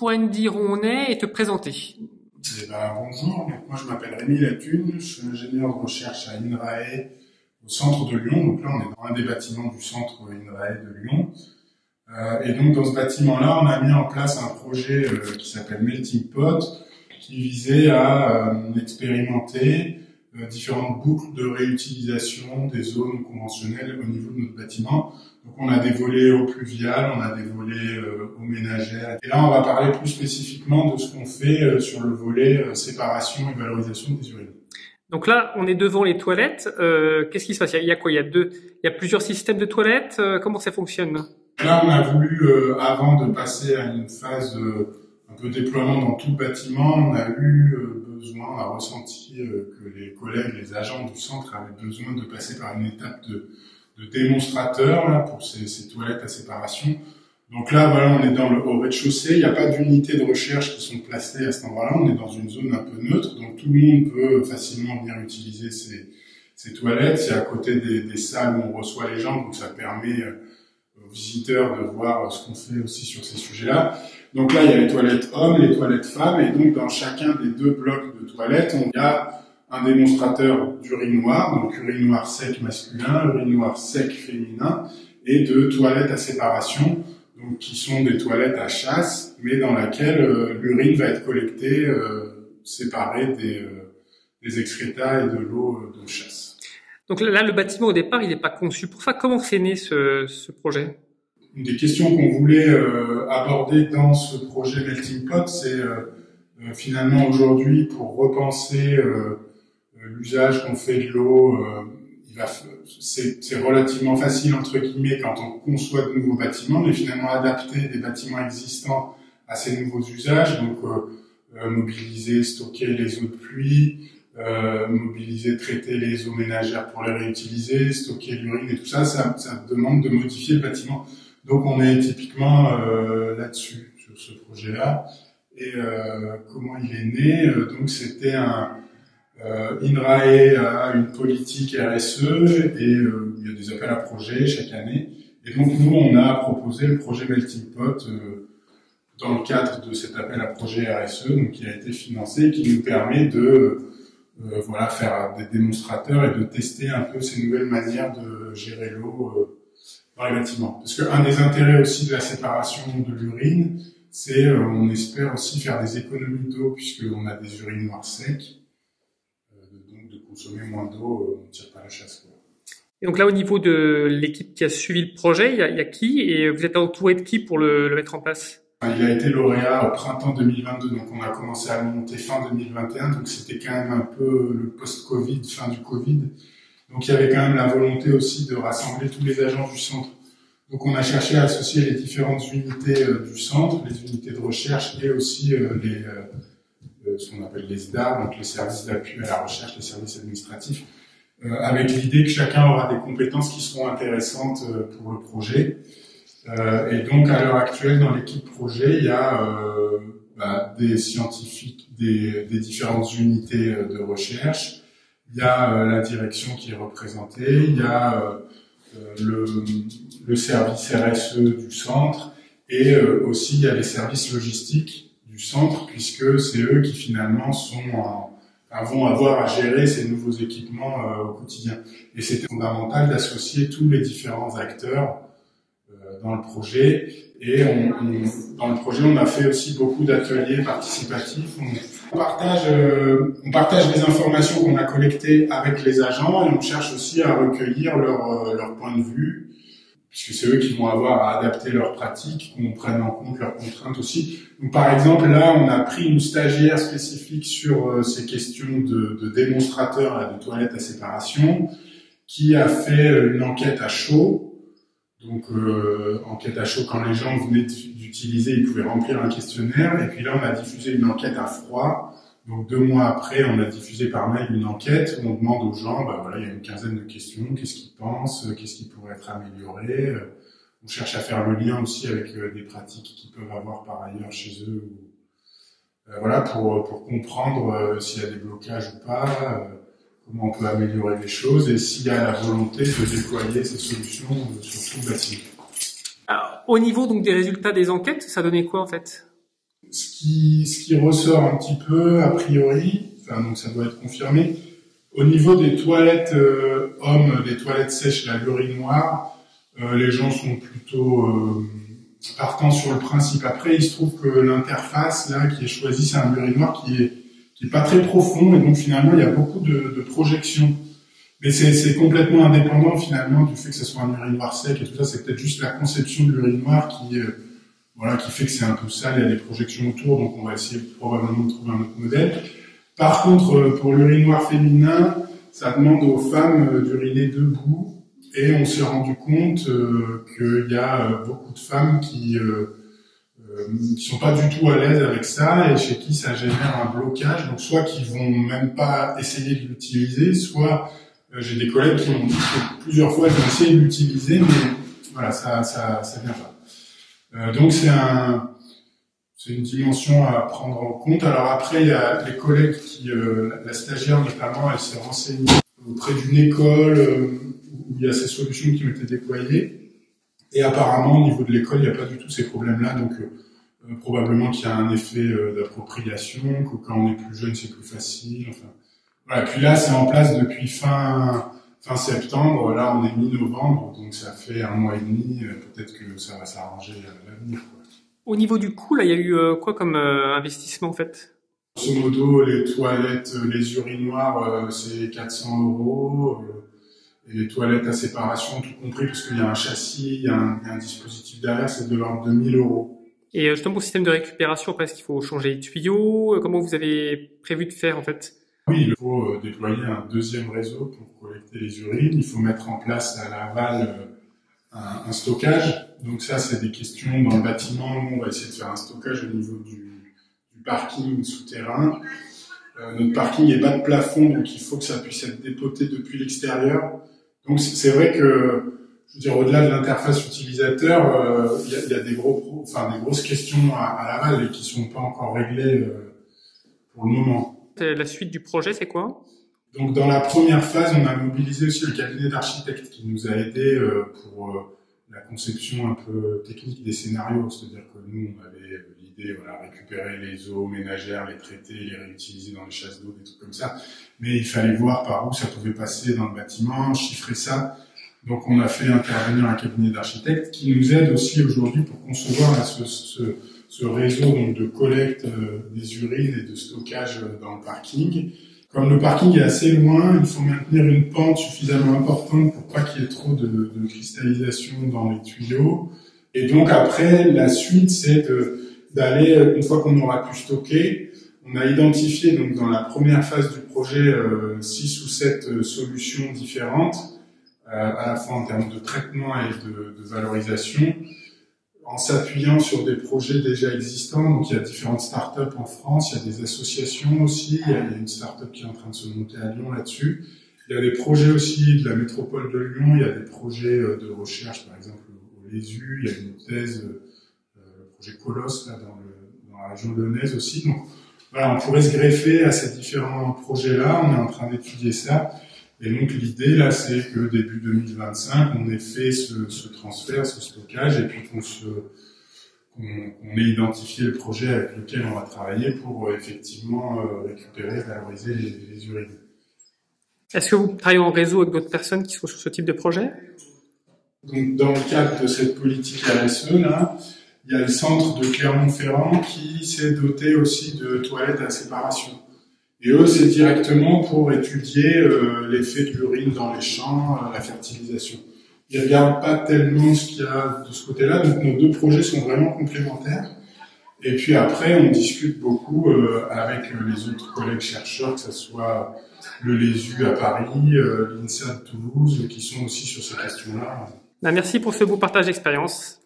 pourrais nous dire où on est et te présenter? Bonjour, donc moi je m'appelle Rémi Latune, je suis ingénieur de recherche à INRAE au centre de Lyon. Donc là on est dans un des bâtiments du centre INRAE de Lyon. Et donc dans ce bâtiment-là, on a mis en place un projet qui s'appelle Melting Pot, qui visait à expérimenter différentes boucles de réutilisation des zones conventionnelles au niveau de notre bâtiment. Donc on a des volets eau pluviale, on a des volets eau ménagère. Et là on va parler plus spécifiquement de ce qu'on fait sur le volet séparation et valorisation des urines. Donc là, on est devant les toilettes. Qu'est-ce qui se passe? Il y a quoi? Il y a plusieurs systèmes de toilettes. Comment ça fonctionne? Là, on a voulu, avant de passer à une phase un peu déploiement dans tout le bâtiment, on a eu besoin, on a ressenti que les collègues, les agents du centre avaient besoin de passer par une étape de démonstrateur là, pour ces toilettes à séparation. Donc là, voilà, on est au rez-de-chaussée. Il n'y a pas d'unités de recherche qui sont placées à cet endroit-là. On est dans une zone un peu neutre, donc tout le monde peut facilement venir utiliser ces toilettes. C'est à côté des salles où on reçoit les gens, donc ça permet aux visiteurs de voir ce qu'on fait aussi sur ces sujets-là. Donc là, il y a les toilettes hommes, les toilettes femmes, et donc dans chacun des deux blocs de toilettes, il y a un démonstrateur d'urinoir, donc urinoir sec masculin, urinoir sec féminin, et de toilettes à séparation, donc qui sont des toilettes à chasse, mais dans laquelle l'urine va être collectée, séparée des excrétas et de l'eau de chasse. Donc là, le bâtiment au départ, il n'est pas conçu pour ça. Comment c'est né ce projet? Une des questions qu'on voulait aborder dans ce projet Melting Pot, c'est finalement aujourd'hui pour repenser l'usage qu'on fait de l'eau. C'est relativement facile entre guillemets quand on conçoit de nouveaux bâtiments, mais finalement adapter des bâtiments existants à ces nouveaux usages, donc mobiliser, stocker les eaux de pluie, mobiliser, traiter les eaux ménagères pour les réutiliser, stocker l'urine et tout ça, ça demande de modifier le bâtiment. Donc on est typiquement là-dessus, sur ce projet-là. Et comment il est né? Donc c'était INRAE a une politique RSE et il y a des appels à projets chaque année. Et donc nous, on a proposé le projet Melting Pot dans le cadre de cet appel à projet RSE, donc qui a été financé, qui nous permet de faire des démonstrateurs et de tester un peu ces nouvelles manières de gérer l'eau dans les bâtiments. Parce que un des intérêts aussi de la séparation de l'urine, c'est on espère aussi faire des économies d'eau puisqu'on a des urinoirs secs. Donc de consommer moins d'eau, on ne tire pas la chasse, quoi. Et donc là, au niveau de l'équipe qui a suivi le projet, il y a qui? Et vous êtes entouré de qui pour le mettre en place? Il a été lauréat au printemps 2022, donc on a commencé à le monter fin 2021, donc c'était quand même un peu le post-Covid, fin du Covid. Donc il y avait quand même la volonté aussi de rassembler tous les agents du centre. Donc on a cherché à associer les différentes unités du centre, les unités de recherche et aussi ce qu'on appelle les SDAR, donc les services d'appui à la recherche, les services administratifs, avec l'idée que chacun aura des compétences qui seront intéressantes pour le projet. Et donc à l'heure actuelle dans l'équipe projet, il y a des scientifiques des différentes unités de recherche, il y a la direction qui est représentée, il y a le service RSE du centre et aussi il y a les services logistiques du centre puisque c'est eux qui finalement vont avoir à gérer ces nouveaux équipements au quotidien. Et c'était fondamental d'associer tous les différents acteurs dans le projet. Et dans le projet, on a fait aussi beaucoup d'ateliers participatifs. On partage les informations qu'on a collectées avec les agents et on cherche aussi à recueillir leur point de vue, puisque c'est eux qui vont avoir à adapter leurs pratiques, qu'on prenne en compte leurs contraintes aussi. Donc, par exemple, là, on a pris une stagiaire spécifique sur ces questions de démonstrateurs de toilettes à séparation, qui a fait une enquête à chaud. Donc, enquête à chaud, quand les gens venaient d'utiliser, ils pouvaient remplir un questionnaire. Et puis là, on a diffusé une enquête à froid. Donc, 2 mois après, on a diffusé par mail une enquête où on demande aux gens, il y a une quinzaine de questions, qu'est-ce qu'ils pensent, qu'est-ce qui pourrait être amélioré. On cherche à faire le lien aussi avec des pratiques qu'ils peuvent avoir par ailleurs chez eux. Pour comprendre s'il y a des blocages ou pas, comment on peut améliorer les choses et s'il y a la volonté de déployer ces solutions sur tout le bâtiment. Alors, au niveau donc des résultats des enquêtes, ça donnait quoi en fait? ce qui ressort un petit peu, a priori, enfin, donc ça doit être confirmé, au niveau des toilettes hommes, les toilettes sèches, l'urinoir, les gens sont plutôt partants sur le principe. Après, il se trouve que l'interface là qui est choisie, c'est un urinoir qui est pas très profond, et donc finalement il y a beaucoup de projections. Mais c'est complètement indépendant finalement du fait que ce soit un urinoir sec et tout ça. C'est peut-être juste la conception de l'urinoir qui fait que c'est un peu sale. Il y a des projections autour, donc on va essayer probablement de trouver un autre modèle. Par contre, pour l'urinoir féminin, ça demande aux femmes d'uriner debout, et on s'est rendu compte qu'il y a beaucoup de femmes qui sont pas du tout à l'aise avec ça, et chez qui ça génère un blocage. Donc soit qui vont même pas essayer de l'utiliser, soit j'ai des collègues qui ont dit que plusieurs fois ils ont essayé de l'utiliser, mais voilà, ça vient pas. Donc c'est une dimension à prendre en compte. Alors après, il y a les collègues la stagiaire notamment, elle s'est renseignée auprès d'une école où il y a ces solutions qui ont été déployées. Et apparemment, au niveau de l'école, il n'y a pas du tout ces problèmes-là. Donc probablement qu'il y a un effet d'appropriation, que quand on est plus jeune, c'est plus facile. Enfin, voilà. Puis là, c'est en place depuis fin septembre. Là, on est mi-novembre, donc ça fait un mois et demi. Peut-être que ça va s'arranger à l'avenir, quoi. Au niveau du coût, là, il y a eu quoi comme investissement en fait? Grosso modo, les toilettes, les urinoirs, c'est 400 €. Et les toilettes à séparation, tout compris, parce qu'il y a un châssis, il y a un dispositif derrière, c'est de l'ordre de 1 000 €. Et justement, pour le système de récupération, après, est-ce qu'il faut changer les tuyaux? Comment vous avez prévu de faire en fait? Oui, il faut déployer un deuxième réseau pour collecter les urines. Il faut mettre en place à l'aval un stockage. Donc ça, c'est des questions dans le bâtiment. Nous, on va essayer de faire un stockage au niveau du parking souterrain. Notre parking est bas de plafond, donc il faut que ça puisse être dépoté depuis l'extérieur. Donc c'est vrai que, je veux dire, au-delà de l'interface utilisateur, il y a des grosses questions à l'aval et qui sont pas encore réglées pour le moment. La suite du projet, c'est quoi? Donc dans la première phase, on a mobilisé aussi le cabinet d'architectes qui nous a aidés pour la conception un peu technique des scénarios. C'est-à-dire que nous, on avait l'idée, récupérer les eaux ménagères, les traiter, les réutiliser dans les chasses d'eau, des trucs comme ça. Mais il fallait voir par où ça pouvait passer dans le bâtiment, chiffrer ça. Donc on a fait intervenir un cabinet d'architectes qui nous aide aussi aujourd'hui pour concevoir ce réseau donc de collecte des urines et de stockage dans le parking. Comme le parking est assez loin, il faut maintenir une pente suffisamment importante pour pas qu'il y ait trop de cristallisation dans les tuyaux. Et donc après, la suite, c'est d'aller, une fois qu'on aura pu stocker, on a identifié donc dans la première phase du projet 6 ou 7 solutions différentes, à la fois en termes de traitement et de valorisation, en s'appuyant sur des projets déjà existants. Donc il y a différentes startups en France, il y a des associations aussi, il y a une startup qui est en train de se monter à Lyon là-dessus. Il y a des projets aussi de la métropole de Lyon, il y a des projets de recherche, par exemple au Lésu, il y a une thèse, le projet Colosse là, dans la région lyonnaise aussi. Donc voilà, on pourrait se greffer à ces différents projets-là, on est en train d'étudier ça. Et donc l'idée là, c'est que début 2025, on ait fait ce transfert, ce stockage, et puis qu'on ait identifié le projet avec lequel on va travailler pour effectivement récupérer, valoriser les urines. Est-ce que vous travaillez en réseau avec d'autres personnes qui sont sur ce type de projet? Donc dans le cadre de cette politique RSE là, il y a le centre de Clermont-Ferrand qui s'est doté aussi de toilettes à séparation. Et eux, c'est directement pour étudier l'effet de l'urine dans les champs, la fertilisation. Ils ne regardent pas tellement ce qu'il y a de ce côté-là, donc nos deux projets sont vraiment complémentaires. Et puis après, on discute beaucoup avec les autres collègues chercheurs, que ce soit le Lésu à Paris, l'INSA de Toulouse, qui sont aussi sur ces questions-là. Merci pour ce beau partage d'expérience.